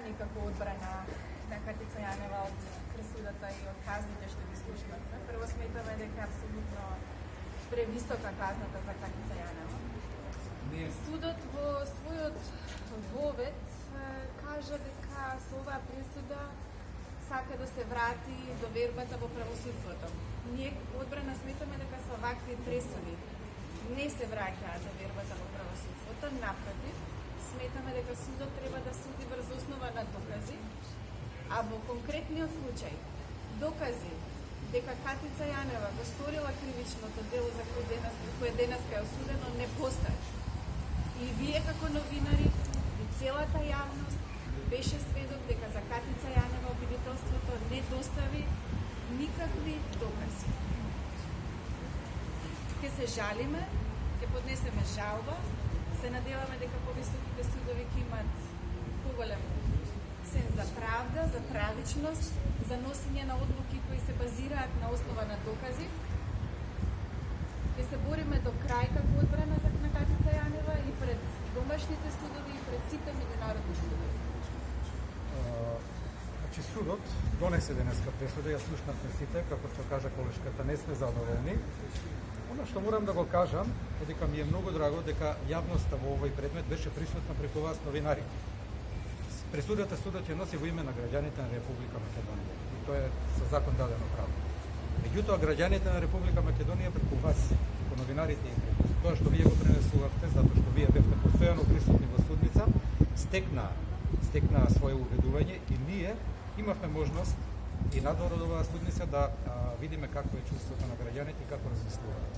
страни како одбрана на Катица Јанева од пресудата и од казните што ги слушнат. Прво сметаме дека е апсолутно превисока казната за Катица Јанева. Судот во својот вовед кажа дека со оваа пресуда сака да се врати довербата во правосудството. Ние одбрана сметаме дека со вакви пресуди не се враќа довербата во правосудството, напротив, сметаме дека судот треба да суди врз основа на докази, а во конкретниот случај докази дека Катица Јанева го сторила кривичното дело за кое денеска е осудено не постои. И вие како новинари и целата јавност беше сведок дека за Катица Јанева обвинителството не достави никакви докази. Ке се жалиме, ке поднесеме жалба, се надеваме дека повисоките судови ќе имат поголем сен за правда, за правичност, за носење на одлуки кои се базираат на основа на докази. Ке се бориме до крај како одбрана за Катица Јанева и пред домашните судови и пред сите меѓународни судови. Значи судот донесе денеска пресуда, ја слушнавме сите, како што кажа колешката, не сме задоволни. Она што морам да го кажам е дека ми е многу драго дека јавноста во овој предмет беше присутна преку вас новинари. Пресудата судот ја носи во име на граѓаните на Република Македонија. И тоа е со закон дадено право. Меѓутоа граѓаните на Република Македонија преку вас, преку новинарите и преку тоа што вие го пренесувавте, затоа што вие бевте постојано присутни во судница, стекнаа своје убедување и ние имавме можност и надвор од оваа судница да видиме какво е чувството на граѓаните и како размислуваат.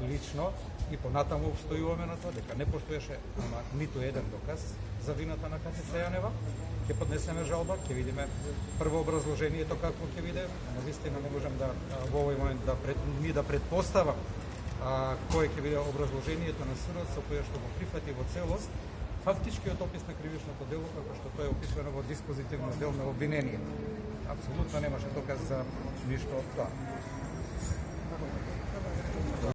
Лично и понатаму обстојуваме на тоа дека не постоеше ниту еден доказ за вината на Катица Јанева. Ќе поднесеме жалба, ќе видиме прво образложението какво ќе биде. Навистина не можам да во овој момент да предпоставам кое ќе биде образложението на судот со кое што го прифати во целост фактичкиот опис на кривичното дело како што тоа е описано во диспозитивно дел на обвинението. Апсолутно немаше доказ за ништо од тоа.